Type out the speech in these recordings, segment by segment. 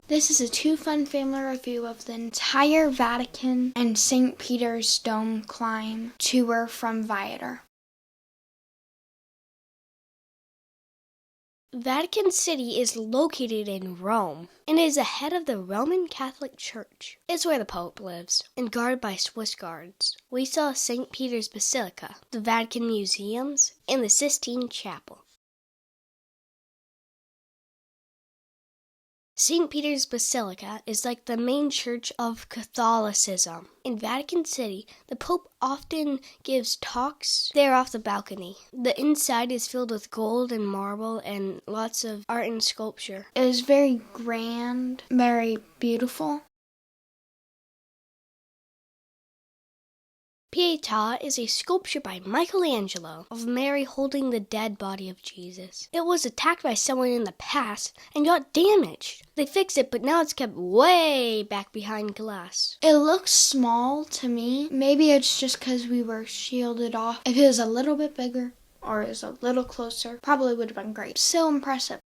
This is a 2 Fun Family review of the entire Vatican and St. Peter's Dome climb tour from Viator. Vatican City is located in Rome and is the head of the Roman Catholic Church. It's where the Pope lives and guarded by Swiss guards. We saw St. Peter's Basilica, the Vatican Museums, and the Sistine Chapel. St. Peter's Basilica is like the main church of Catholicism. In Vatican City, the Pope often gives talks there off the balcony. The inside is filled with gold and marble and lots of art and sculpture. It is very grand, very beautiful. Pieta is a sculpture by Michelangelo of Mary holding the dead body of Jesus. It was attacked by someone in the past and got damaged. They fixed it, but now it's kept way back behind glass. It looks small to me. Maybe it's just because we were shielded off. If it was a little bit bigger or it was a little closer, probably would have been great. So impressive.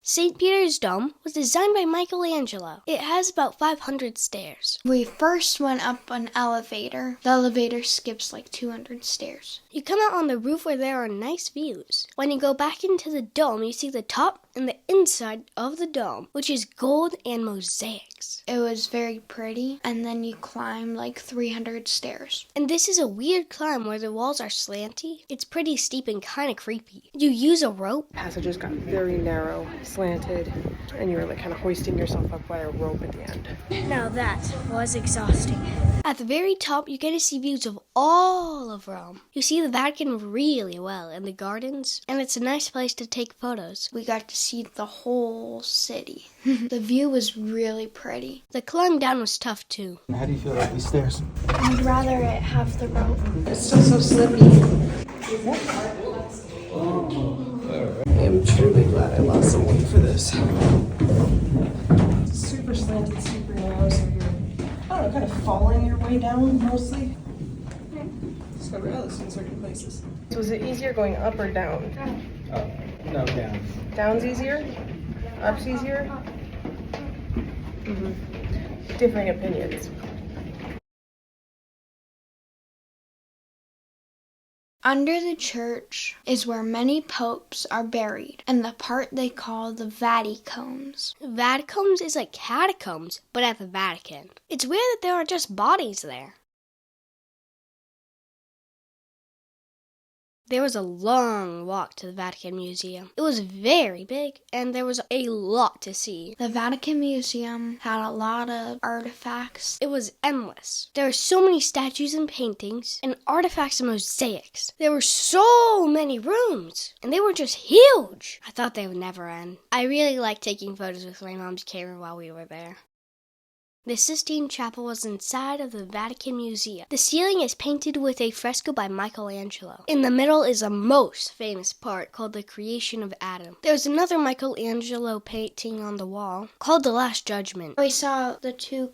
St. Peter's Dome was designed by Michelangelo. It has about 500 stairs. We first went up an elevator. The elevator skips like 200 stairs. You come out on the roof where there are nice views. When you go back into the dome, you see the top and the inside of the dome, which is gold and mosaics. It was very pretty, and then you climb like 300 stairs. And this is a weird climb where the walls are slanty. It's pretty steep and kind of creepy. You use a rope. Passages got very narrow, slanted, and you were like kind of hoisting yourself up by a rope at the end. Now that was exhausting. At the very top, you get to see views of all of Rome. You see the Vatican really well and the gardens, and it's a nice place to take photos. We got to see the whole city. The view was really pretty. The climb down was tough too. How do you feel about these stairs? I'd rather it have the rope. It's still so slippy. I am truly glad I lost some weight for this. Super slanted, super narrow, so you're, I don't know, kind of falling your way down mostly. Discover Alice in certain places. So was it easier going up or down? No, down. Down's easier? Up's easier? Differing opinions. Under the church is where many popes are buried, and the part they call the Vaticombs. Vaticombs is like catacombs, but at the Vatican. It's weird that there are just bodies there. There was a long walk to the Vatican Museum. It was very big, and there was a lot to see. The Vatican Museum had a lot of artifacts. It was endless. There were so many statues and paintings, and artifacts and mosaics. There were so many rooms, and they were just huge. I thought they would never end. I really liked taking photos with my mom's camera while we were there. The Sistine Chapel was inside of the Vatican Museum. The ceiling is painted with a fresco by Michelangelo. In the middle is a most famous part called the Creation of Adam. There's another Michelangelo painting on the wall called the Last Judgment. We saw the two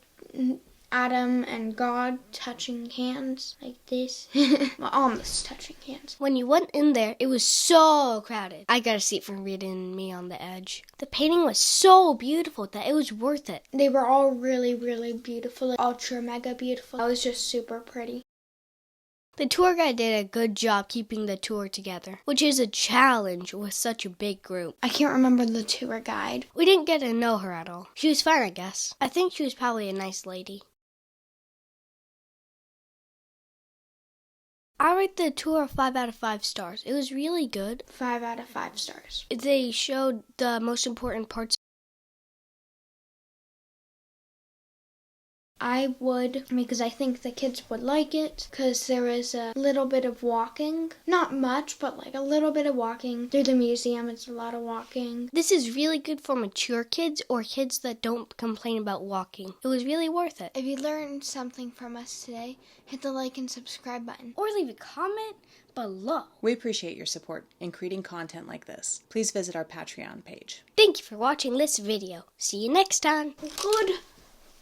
Adam and God touching hands like this. Well, almost touching hands. When you went in there, it was so crowded. I got a seat for Rita and me on the edge. The painting was so beautiful that it was worth it. They were all really, really beautiful. Ultra mega beautiful. It was just super pretty. The tour guide did a good job keeping the tour together, which is a challenge with such a big group. I can't remember the tour guide. We didn't get to know her at all. She was fine, I guess. I think she was probably a nice lady. I rate the tour 5 out of 5 stars. It was really good. 5 out of 5 stars. They showed the most important parts. I would, because I think the kids would like it, because there was a little bit of walking. Not much, but like a little bit of walking. Through the museum, it's a lot of walking. This is really good for mature kids or kids that don't complain about walking. It was really worth it. If you learned something from us today, hit the like and subscribe button. Or leave a comment below. We appreciate your support in creating content like this. Please visit our Patreon page. Thank you for watching this video. See you next time.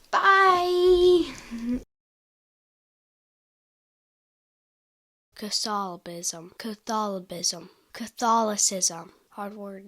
Bye. Catholicism. Hard word.